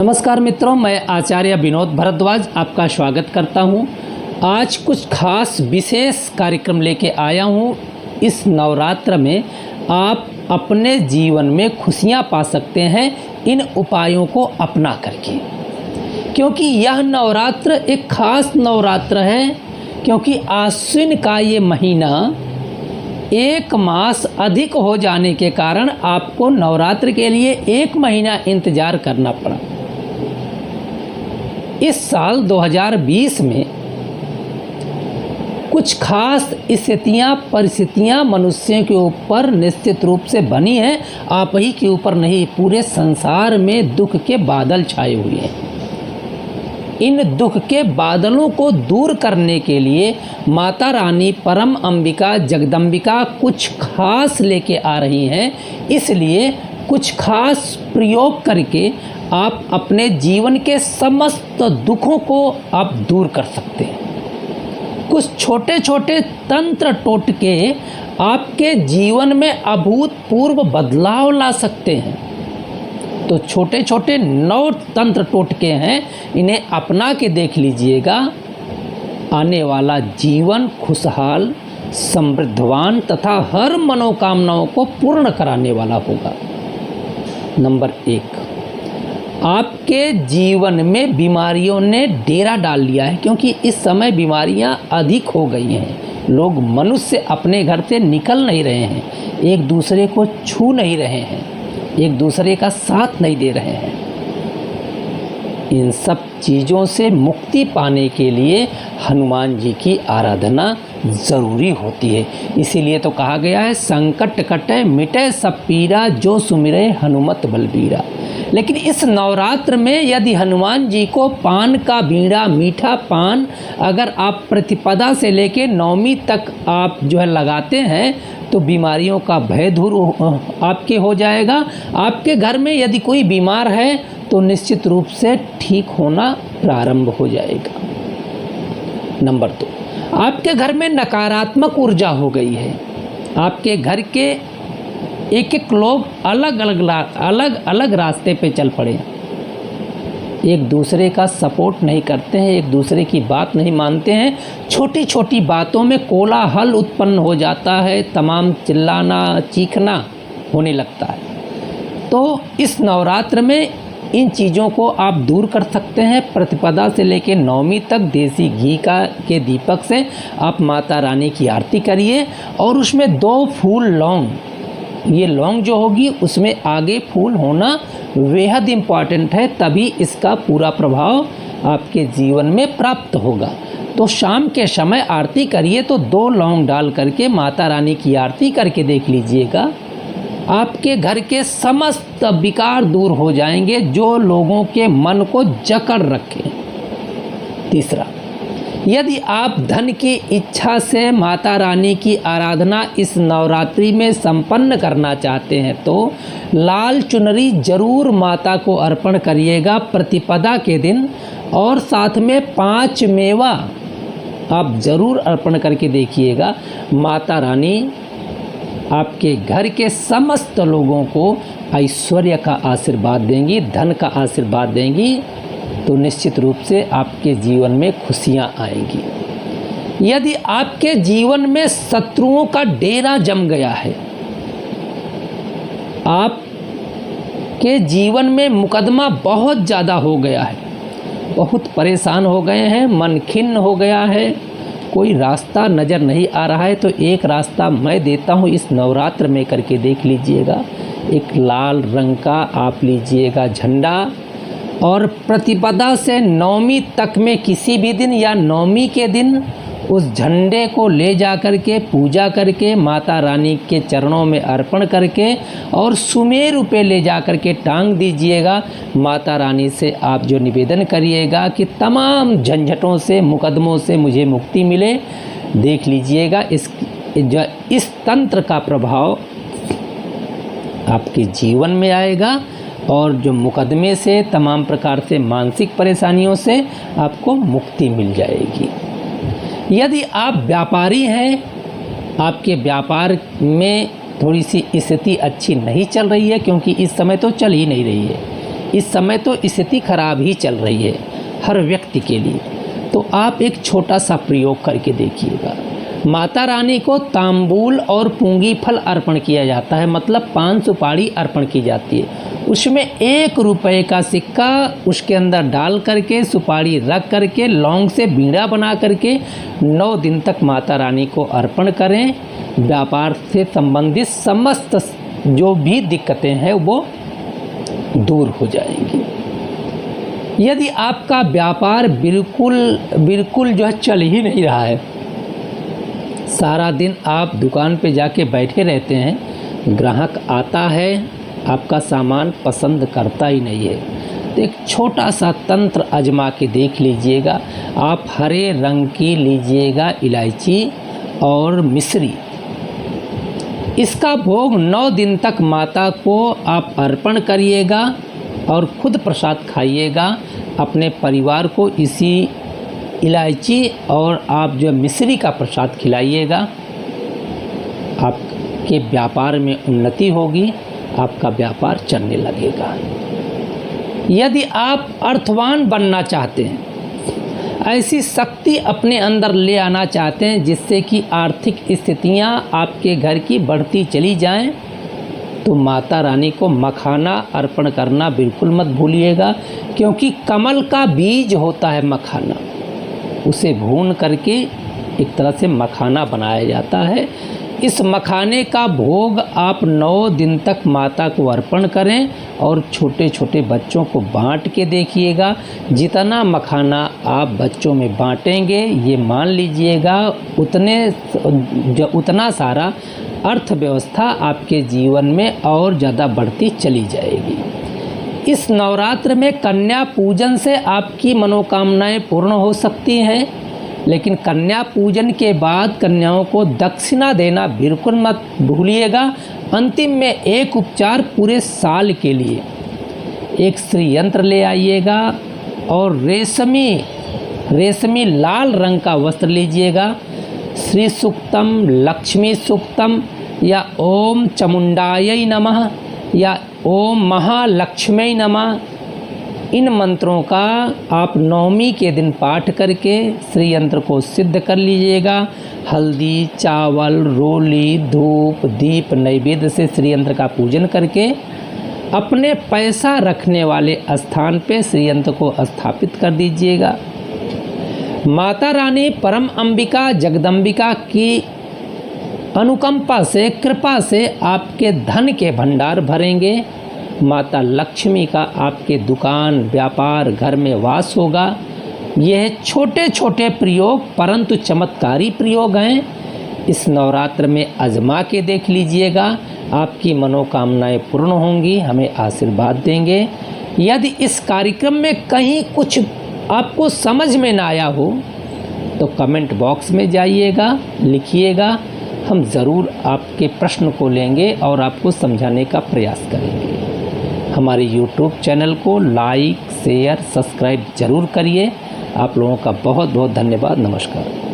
नमस्कार मित्रों, मैं आचार्य विनोद भारद्वाज आपका स्वागत करता हूं। आज कुछ खास विशेष कार्यक्रम लेके आया हूं। इस नवरात्र में आप अपने जीवन में खुशियां पा सकते हैं इन उपायों को अपना करके, क्योंकि यह नवरात्र एक खास नवरात्र है। क्योंकि आश्विन का ये महीना एक मास अधिक हो जाने के कारण आपको नवरात्र के लिए एक महीना इंतज़ार करना पड़ा। इस साल 2020 में कुछ खास स्थितियाँ परिस्थितियाँ मनुष्यों के ऊपर निश्चित रूप से बनी हैं। आप ही के ऊपर नहीं, पूरे संसार में दुख के बादल छाए हुए हैं। इन दुख के बादलों को दूर करने के लिए माता रानी परम अंबिका जगदम्बिका कुछ खास लेके आ रही हैं। इसलिए कुछ खास प्रयोग करके आप अपने जीवन के समस्त दुखों को आप दूर कर सकते हैं। कुछ छोटे छोटे तंत्र टोटके आपके जीवन में अभूतपूर्व बदलाव ला सकते हैं। तो छोटे छोटे 9 तंत्र टोटके हैं, इन्हें अपना के देख लीजिएगा। आने वाला जीवन खुशहाल, समृद्धवान तथा हर मनोकामनाओं को पूर्ण कराने वाला होगा। नंबर 1, आपके जीवन में बीमारियों ने डेरा डाल लिया है, क्योंकि इस समय बीमारियां अधिक हो गई हैं। लोग मनुष्य अपने घर से निकल नहीं रहे हैं, एक दूसरे को छू नहीं रहे हैं, एक दूसरे का साथ नहीं दे रहे हैं। इन सब चीज़ों से मुक्ति पाने के लिए हनुमान जी की आराधना ज़रूरी होती है। इसीलिए तो कहा गया है, संकट कटे मिटे सब पीरा, जो सुमिरे हनुमत बलबीरा। लेकिन इस नवरात्र में यदि हनुमान जी को पान का बीड़ा, मीठा पान अगर आप प्रतिपदा से लेके नवमी तक आप लगाते हैं तो बीमारियों का भय दूर आपके हो जाएगा। आपके घर में यदि कोई बीमार है तो निश्चित रूप से ठीक होना प्रारंभ हो जाएगा। नंबर 2, आपके घर में नकारात्मक ऊर्जा हो गई है। आपके घर के एक लोग अलग अलग रास्ते पे चल पड़े, एक दूसरे का सपोर्ट नहीं करते हैं, एक दूसरे की बात नहीं मानते हैं। छोटी छोटी बातों में कोलाहल उत्पन्न हो जाता है, तमाम चिल्लाना चीखना होने लगता है। तो इस नवरात्र में इन चीज़ों को आप दूर कर सकते हैं। प्रतिपदा से लेकर नवमी तक देसी घी के दीपक से आप माता रानी की आरती करिए और उसमें 2 फूल लौंग, ये लौंग जो होगी उसमें आगे फूल होना बेहद इम्पॉर्टेंट है, तभी इसका पूरा प्रभाव आपके जीवन में प्राप्त होगा। तो शाम के समय आरती करिए तो 2 लौंग डाल करके माता रानी की आरती करके देख लीजिएगा, आपके घर के समस्त विकार दूर हो जाएंगे जो लोगों के मन को जकड़ रखे। तीसरा, यदि आप धन की इच्छा से माता रानी की आराधना इस नवरात्रि में संपन्न करना चाहते हैं तो लाल चुनरी जरूर माता को अर्पण करिएगा प्रतिपदा के दिन, और साथ में 5 मेवा आप जरूर अर्पण करके देखिएगा। माता रानी आपके घर के समस्त लोगों को ऐश्वर्य का आशीर्वाद देंगी, धन का आशीर्वाद देंगी, तो निश्चित रूप से आपके जीवन में खुशियां आएंगी। यदि आपके जीवन में शत्रुओं का डेरा जम गया है, आपके जीवन में मुकदमा बहुत ज़्यादा हो गया है, बहुत परेशान हो गए हैं, मन खिन्न हो गया है, कोई रास्ता नज़र नहीं आ रहा है, तो एक रास्ता मैं देता हूँ, इस नवरात्र में करके देख लीजिएगा। एक लाल रंग का आप लीजिएगा झंडा, और प्रतिपदा से नवमी तक में किसी भी दिन या नवमी के दिन उस झंडे को ले जा कर के पूजा करके माता रानी के चरणों में अर्पण करके और सुमेरु पे ले जा कर के टांग दीजिएगा। माता रानी से आप जो निवेदन करिएगा कि तमाम झंझटों से, मुकदमों से मुझे मुक्ति मिले, देख लीजिएगा इस तंत्र का प्रभाव आपके जीवन में आएगा और जो मुकदमे से, तमाम प्रकार से मानसिक परेशानियों से आपको मुक्ति मिल जाएगी। यदि आप व्यापारी हैं, आपके व्यापार में थोड़ी सी स्थिति अच्छी नहीं चल रही है, क्योंकि इस समय तो चल ही नहीं रही है, इस समय तो स्थिति खराब ही चल रही है हर व्यक्ति के लिए। तो आप एक छोटा सा प्रयोग करके देखिएगा। माता रानी को तांबूल और पूंगी फल अर्पण किया जाता है, मतलब 5 सुपारी अर्पण की जाती है। उसमें 1 रुपये का सिक्का उसके अंदर डाल करके, सुपारी रख करके, लौंग से बीड़ा बना करके 9 दिन तक माता रानी को अर्पण करें। व्यापार से संबंधित समस्त जो भी दिक्कतें हैं वो दूर हो जाएंगी। यदि आपका व्यापार बिल्कुल जो है चल ही नहीं रहा है, सारा दिन आप दुकान पे जाके बैठे रहते हैं, ग्राहक आता है, आपका सामान पसंद करता ही नहीं है, तो एक छोटा सा तंत्र आजमा के देख लीजिएगा। आप हरे रंग की लीजिएगा इलायची और मिश्री, इसका भोग 9 दिन तक माता को आप अर्पण करिएगा और खुद प्रसाद खाइएगा। अपने परिवार को इसी इलायची और आप जो मिश्री का प्रसाद खिलाइएगा। आपके व्यापार में उन्नति होगी, आपका व्यापार चलने लगेगा। यदि आप अर्थवान बनना चाहते हैं, ऐसी शक्ति अपने अंदर ले आना चाहते हैं जिससे कि आर्थिक स्थितियां आपके घर की बढ़ती चली जाएं, तो माता रानी को मखाना अर्पण करना बिल्कुल मत भूलिएगा, क्योंकि कमल का बीज होता है मखाना, उसे भून करके एक तरह से मखाना बनाया जाता है। इस मखाने का भोग आप 9 दिन तक माता को अर्पण करें और छोटे छोटे बच्चों को बांट के देखिएगा। जितना मखाना आप बच्चों में बांटेंगे, ये मान लीजिएगा उतना सारा अर्थव्यवस्था आपके जीवन में और ज़्यादा बढ़ती चली जाएगी। इस नवरात्र में कन्या पूजन से आपकी मनोकामनाएं पूर्ण हो सकती हैं, लेकिन कन्या पूजन के बाद कन्याओं को दक्षिणा देना बिल्कुल मत भूलिएगा। अंतिम में एक उपचार पूरे साल के लिए एक श्री यंत्र ले आइएगा और रेशमी लाल रंग का वस्त्र लीजिएगा। श्री सूक्तम, लक्ष्मी सूक्तम या ओम चामुंडायै नमः या ओम महालक्ष्मी नमः, इन मंत्रों का आप 9वीं के दिन पाठ करके श्री यंत्र को सिद्ध कर लीजिएगा। हल्दी, चावल, रोली, धूप, दीप, नैवेद्य से श्री यंत्र का पूजन करके अपने पैसा रखने वाले स्थान पे श्री यंत्र को स्थापित कर दीजिएगा। माता रानी परम अंबिका जगदम्बिका की अनुकंपा से, कृपा से आपके धन के भंडार भरेंगे। माता लक्ष्मी का आपके दुकान, व्यापार, घर में वास होगा। यह छोटे छोटे प्रयोग परंतु चमत्कारी प्रयोग हैं। इस नवरात्र में आजमा के देख लीजिएगा, आपकी मनोकामनाएं पूर्ण होंगी, हमें आशीर्वाद देंगे। यदि इस कार्यक्रम में कहीं कुछ आपको समझ में ना आया हो तो कमेंट बॉक्स में जाइएगा, लिखिएगा, हम ज़रूर आपके प्रश्न को लेंगे और आपको समझाने का प्रयास करेंगे। हमारे YouTube चैनल को लाइक, शेयर, सब्सक्राइब ज़रूर करिए। आप लोगों का बहुत बहुत धन्यवाद। नमस्कार।